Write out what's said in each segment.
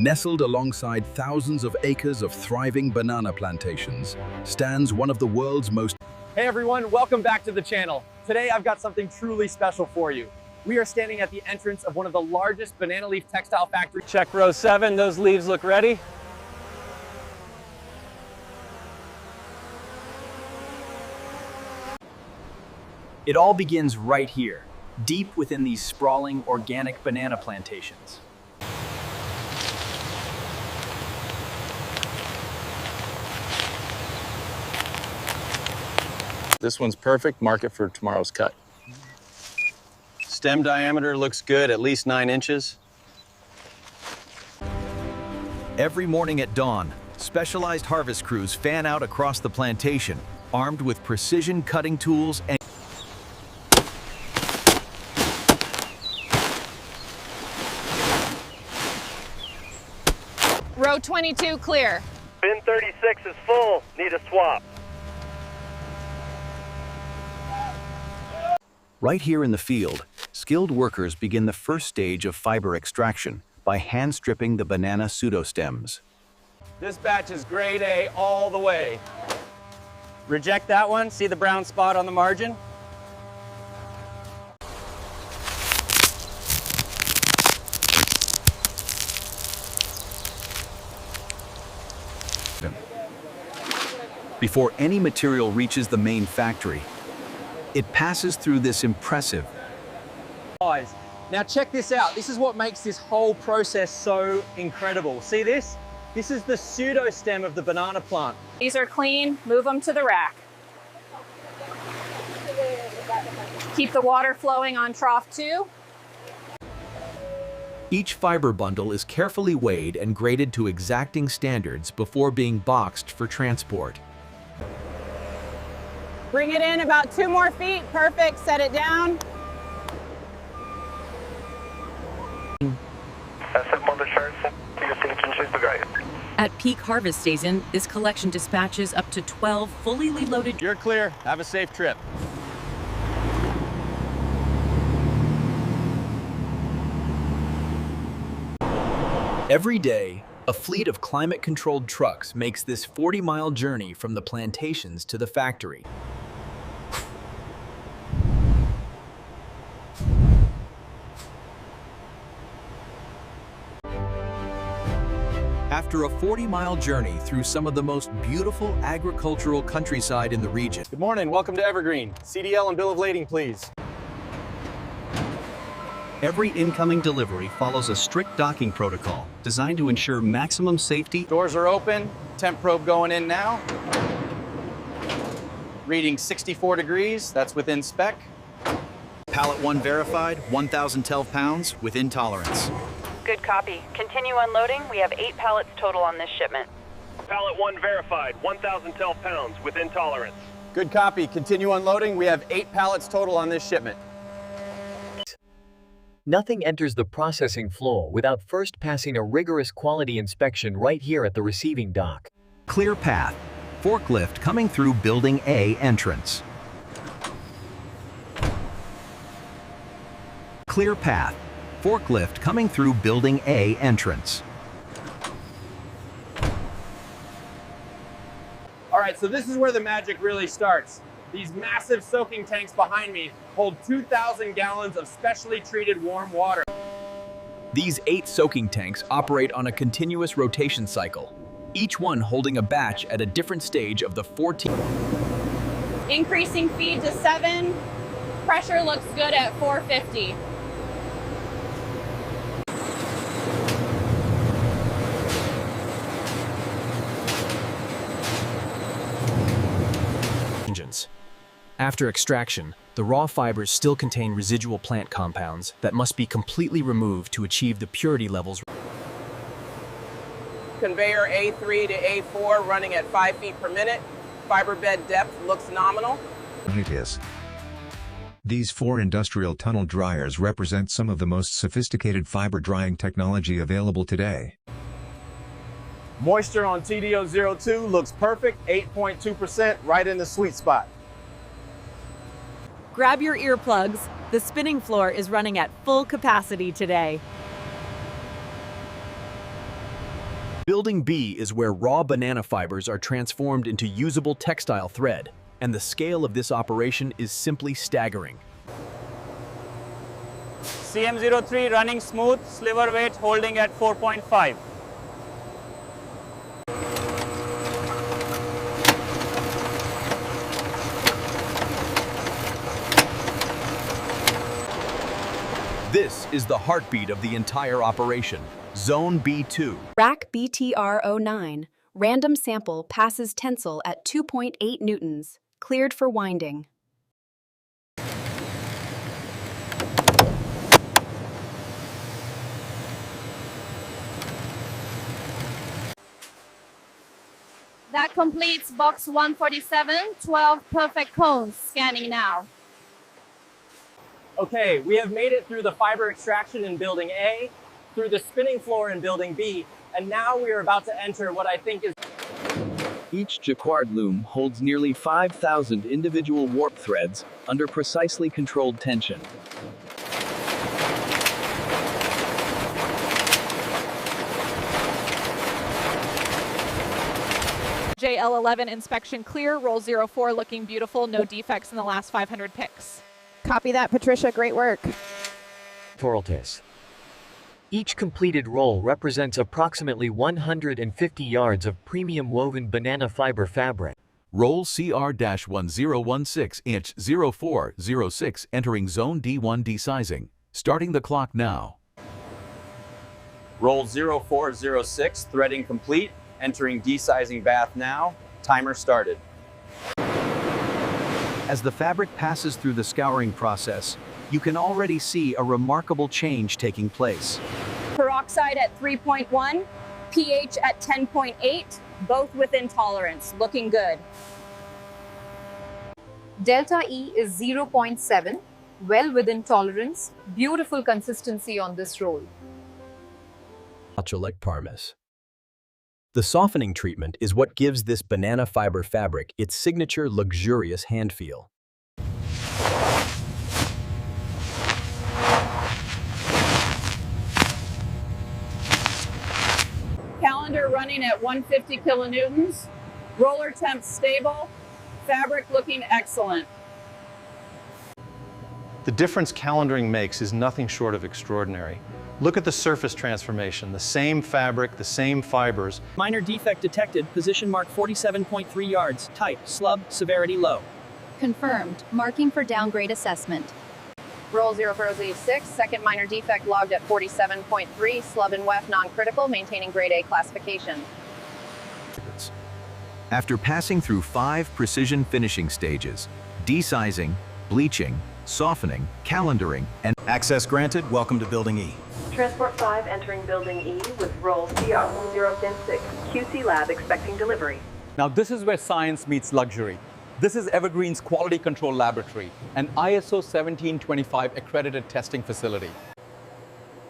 Nestled alongside thousands of acres of thriving banana plantations, stands one of the world's most... Hey everyone, welcome back to the channel. Today I've got something truly special for you. We are standing at the entrance of one of the largest banana leaf textile factories. Check row 7, those leaves look ready. It all begins right here, deep within these sprawling organic banana plantations. This one's perfect, mark it for tomorrow's cut. Stem diameter looks good, at least 9 inches. Every morning at dawn, specialized harvest crews fan out across the plantation, armed with precision cutting tools and Row 22 clear. Bin 36 is full. Need a swap. right here in the field, skilled workers begin the first stage of fiber extraction by hand stripping the banana pseudostems. This batch is grade A all the way. Reject that one. See the brown spot on the margin? Before any material reaches the main factory, it passes through this impressive. Now check this out. This is what makes this whole process so incredible. See this? This is the pseudostem of the banana plant. These are clean, move them to the rack. Keep the water flowing on trough 2. Each fiber bundle is carefully weighed and graded to exacting standards before being boxed for transport. Bring it in about 2 more feet. Perfect. Set it down. At peak harvest season, this collection dispatches up to 12 fully loaded. You're clear. Have a safe trip. Every day, a fleet of climate-controlled trucks makes this 40-mile journey from the plantations to the factory. After a 40-mile journey through some of the most beautiful agricultural countryside in the region. Good morning. Welcome to Evergreen. CDL and bill of lading, please. Every incoming delivery follows a strict docking protocol designed to ensure maximum safety. Doors are open. Temp probe going in now. Reading 64 degrees. That's within spec. Pallet 1 verified, 1,012 pounds, within tolerance. Good copy. Continue unloading. We have 8 pallets total on this shipment. Pallet 1 verified, 1,012 pounds, within tolerance. Good copy. Continue unloading. We have 8 pallets total on this shipment. Nothing enters the processing floor without first passing a rigorous quality inspection right here at the receiving dock. Clear path. Forklift coming through Building A entrance. Clear path. Forklift coming through Building A entrance. All right, so this is where the magic really starts. These massive soaking tanks behind me hold 2,000 gallons of specially treated warm water. These 8 soaking tanks operate on a continuous rotation cycle, each one holding a batch at a different stage of the 14. Increasing feed to 7. Pressure looks good at 450. After extraction, the raw fibers still contain residual plant compounds that must be completely removed to achieve the purity levels. Conveyor A3 to A4 running at 5 feet per minute. Fiber bed depth looks nominal. It is. These 4 industrial tunnel dryers represent some of the most sophisticated fiber drying technology available today. Moisture on TDO02 looks perfect, 8.2%, right in the sweet spot. Grab your earplugs. The spinning floor is running at full capacity today. Building B is where raw banana fibers are transformed into usable textile thread, and the scale of this operation is simply staggering. CM03 running smooth, sliver weight holding at 4.5. This is the heartbeat of the entire operation, Zone B2. Rack BTR09. Random sample passes tensile at 2.8 newtons. Cleared for winding. That completes box 147, 12 perfect cones. Scanning now. Okay, we have made it through the fiber extraction in Building A, through the spinning floor in Building B, and now we are about to enter what I think is... Each jacquard loom holds nearly 5,000 individual warp threads under precisely controlled tension. JL11 inspection clear, roll 04 looking beautiful, no defects in the last 500 picks. Copy that, Patricia. Great work. Toraltis. Each completed roll represents approximately 150 yards of premium woven banana fiber fabric. Roll CR-1016 inch 0406 entering Zone D1 desizing. Starting the clock now. Roll 0406, threading complete. Entering desizing bath now. Timer started. As the fabric passes through the scouring process, you can already see a remarkable change taking place. Peroxide at 3.1, pH at 10.8, both within tolerance. Looking good. Delta E is 0.7, well within tolerance. Beautiful consistency on this roll. Like Parmes. The softening treatment is what gives this banana fiber fabric its signature luxurious hand feel. Calendar running at 150 kilonewtons. Roller temp stable. Fabric looking excellent. The difference calendaring makes is nothing short of extraordinary. Look at the surface transformation, the same fabric, the same fibers. Minor defect detected, position mark 47.3 yards, type, slub, severity low. Confirmed. Marking for downgrade assessment. Roll 0406, second minor defect logged at 47.3, slub and weft non-critical, maintaining grade A classification. After passing through 5 precision finishing stages, desizing, bleaching, softening, calendaring, and access granted, welcome to Building E. Transport 5 entering Building E with roll CR1016, QC lab expecting delivery. Now this is where science meets luxury. This is Evergreen's Quality Control Laboratory, an ISO 17025 accredited testing facility.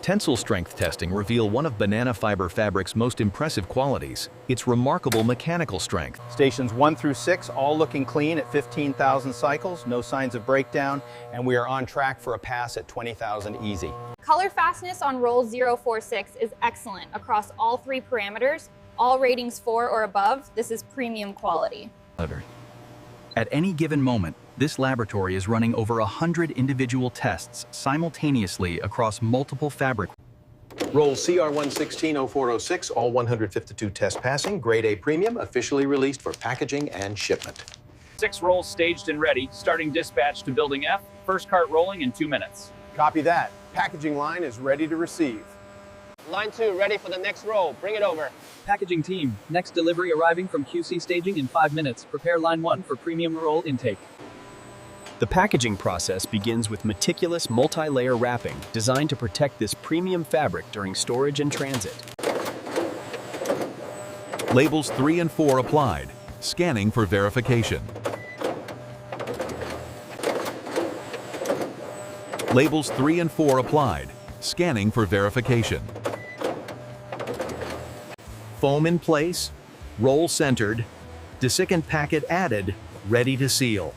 Tensile strength testing reveal one of banana fiber fabric's most impressive qualities, its remarkable mechanical strength. Stations 1 through 6 all looking clean at 15,000 cycles, no signs of breakdown, and we are on track for a pass at 20,000 easy. Color fastness on roll 046 is excellent across all 3 parameters, all ratings 4 or above. This is premium quality. At any given moment, this laboratory is running over 100 individual tests simultaneously across multiple fabric. Roll CR116-0406, all 152 tests passing, grade A premium, officially released for packaging and shipment. 6 rolls staged and ready, starting dispatch to Building F, first cart rolling in 2 minutes. Copy that. Packaging line is ready to receive. Line 2 ready for the next roll. Bring it over. Packaging team, next delivery arriving from QC staging in 5 minutes. Prepare line 1 for premium roll intake. The packaging process begins with meticulous multi-layer wrapping designed to protect this premium fabric during storage and transit. Labels 3 and 4 applied. Scanning for verification. Labels 3 and 4 applied. Scanning for verification. Foam in place, roll centered, desiccant packet added, ready to seal.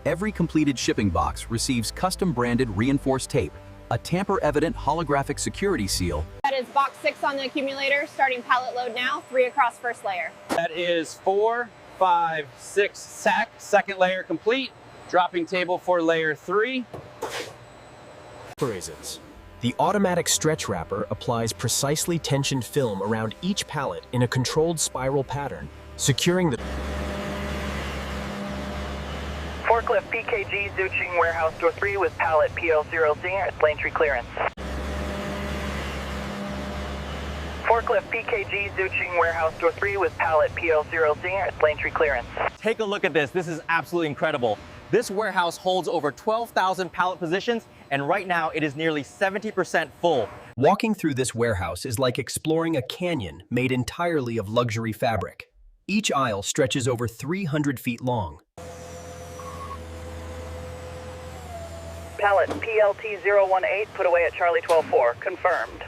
Every completed shipping box receives custom branded reinforced tape, a tamper-evident holographic security seal. That is box 6 on the accumulator, starting pallet load now, 3 across first layer. That is 4, 5, 6 sack, second layer complete. Dropping table for layer 3. The automatic stretch wrapper applies precisely tensioned film around each pallet in a controlled spiral pattern, securing the Forklift PKG Zuching warehouse door 3 with pallet PL0Z at lane 3 clearance. Forklift PKG Zuching warehouse door 3 with pallet PL0Z at lane 3 clearance. Take a look at this. This is absolutely incredible. This warehouse holds over 12,000 pallet positions, and right now it is nearly 70% full. Walking through this warehouse is like exploring a canyon made entirely of luxury fabric. Each aisle stretches over 300 feet long. Pallet PLT018 put away at Charlie 12-4, confirmed.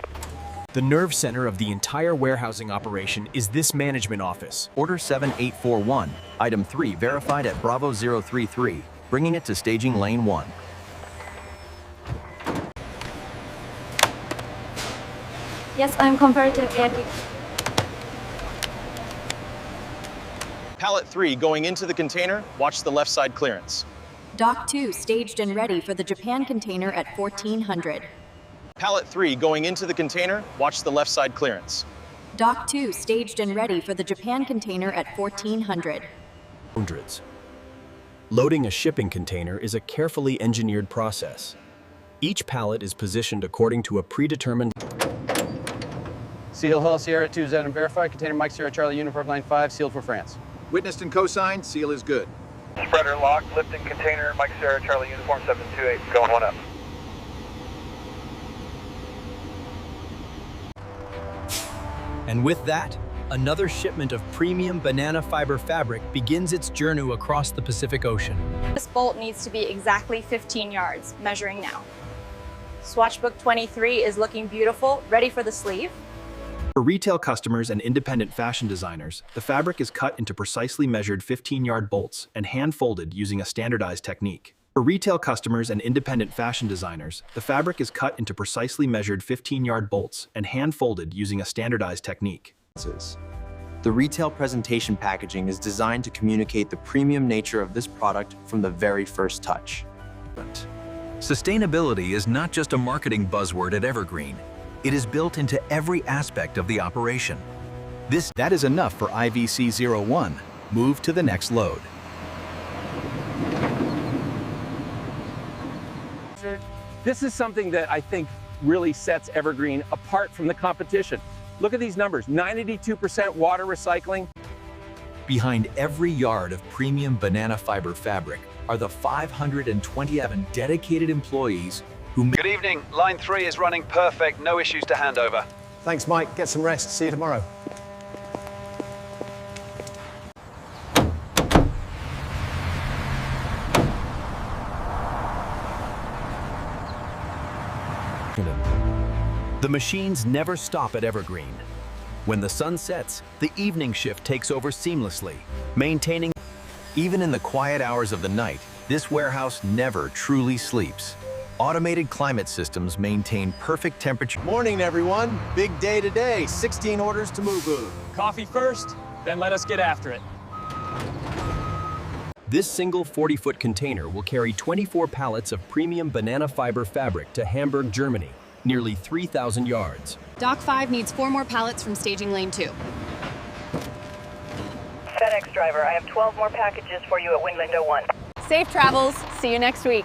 The nerve center of the entire warehousing operation is this management office. Order 7841, item 3 verified at Bravo 033, bringing it to staging lane 1. Yes, I'm comparative Eddie. Pallet 3 going into the container, watch the left side clearance. Dock 2 staged and ready for the Japan container at 1400. Pallet 3 going into the container, watch the left side clearance. Dock 2 staged and ready for the Japan container at 1400. Hundreds. Loading a shipping container is a carefully engineered process. Each pallet is positioned according to a predetermined Seal Hull Sierra 2 Z and verified. Container Mike Sierra Charlie Uniform Line 5 sealed for France. Witnessed and co-signed, seal is good. Spreader locked, lifting container, Mike Sierra Charlie Uniform 728, going 1 up. And with that, another shipment of premium banana fiber fabric begins its journey across the Pacific Ocean. This bolt needs to be exactly 15 yards, measuring now. Swatchbook 23 is looking beautiful, ready for the sleeve. For retail customers and independent fashion designers, the fabric is cut into precisely measured 15-yard bolts and hand-folded using a standardized technique. For retail customers and independent fashion designers, the fabric is cut into precisely measured 15-yard bolts and hand-folded using a standardized technique. The retail presentation packaging is designed to communicate the premium nature of this product from the very first touch. Sustainability is not just a marketing buzzword at Evergreen. It is built into every aspect of the operation. That is enough for IVC01. Move to the next load. This is something that I think really sets Evergreen apart from the competition. Look at these numbers, 92% water recycling. Behind every yard of premium banana fiber fabric are the 527 dedicated employees who Good evening. Line 3 is running perfect. No issues to hand over. Thanks, Mike. Get some rest. See you tomorrow. The machines never stop at Evergreen. When the sun sets, the evening shift takes over seamlessly, maintaining. Even in the quiet hours of the night, this warehouse never truly sleeps. Automated climate systems maintain perfect temperature. Morning, everyone. Big day today. 16 orders to move. Coffee first, then let us get after it. This single 40-foot container will carry 24 pallets of premium banana fiber fabric to Hamburg, Germany, nearly 3,000 yards. Dock 5 needs 4 more pallets from staging lane 2. FedEx driver, I have 12 more packages for you at wind window 1. Safe travels. See you next week.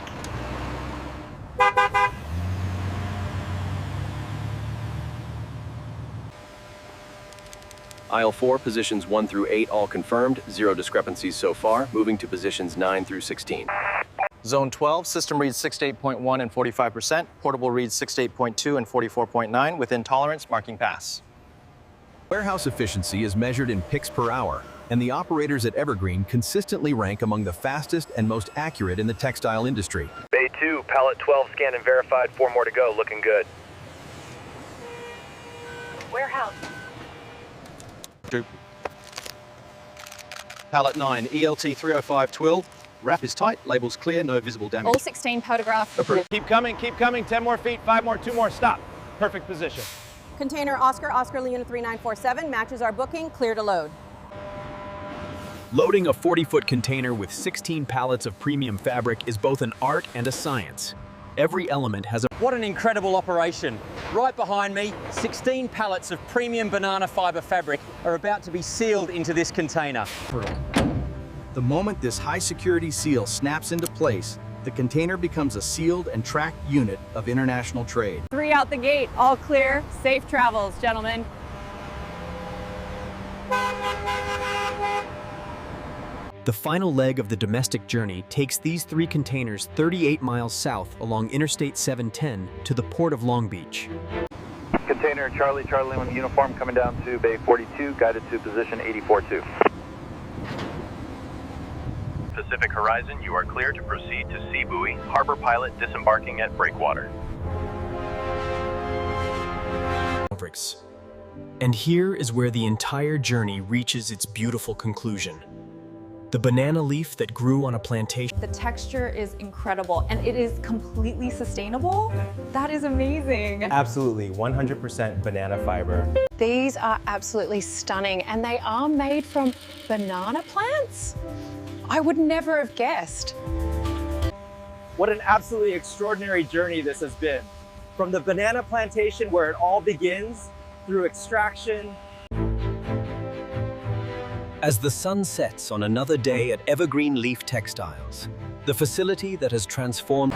Aisle 4, positions 1 through 8 all confirmed, 0 discrepancies so far, moving to positions 9 through 16. Zone 12, system reads 68.1 and 45%. Portable reads 68.2 and 44.9 within tolerance, marking pass. Warehouse efficiency is measured in picks per hour, and the operators at Evergreen consistently rank among the fastest and most accurate in the textile industry. Bay 2, pallet 12 scanned and verified, 4 more to go, looking good. Warehouse. Pallet 9, ELT 305 twill, Wrap is tight, labels clear, no visible damage. All 16 photographs. Approved. Keep coming, 10 more feet, 5 more, 2 more, stop. Perfect position. Container Oscar Lima 3947 matches our booking, clear to load. Loading a 40-foot container with 16 pallets of premium fabric is both an art and a science. Every element has a... What an incredible operation. Right behind me, 16 pallets of premium banana fiber fabric are about to be sealed into this container. The moment this high-security seal snaps into place, the container becomes a sealed and tracked unit of international trade. 3 out the gate, all clear. Safe travels, gentlemen. The final leg of the domestic journey takes these 3 containers 38 miles south along Interstate 710 to the port of Long Beach. Container Charlie Lima uniform coming down to Bay 42, guided to position 84-2. Pacific Horizon, you are clear to proceed to Sea Buoy. Harbor pilot disembarking at breakwater. And here is where the entire journey reaches its beautiful conclusion. The banana leaf that grew on a plantation. The texture is incredible and it is completely sustainable. That is amazing. Absolutely, 100% banana fiber. These are absolutely stunning and they are made from banana plants? I would never have guessed. What an absolutely extraordinary journey this has been. From the banana plantation where it all begins, through extraction. As the sun sets on another day at Evergreen Leaf Textiles, the facility that has transformed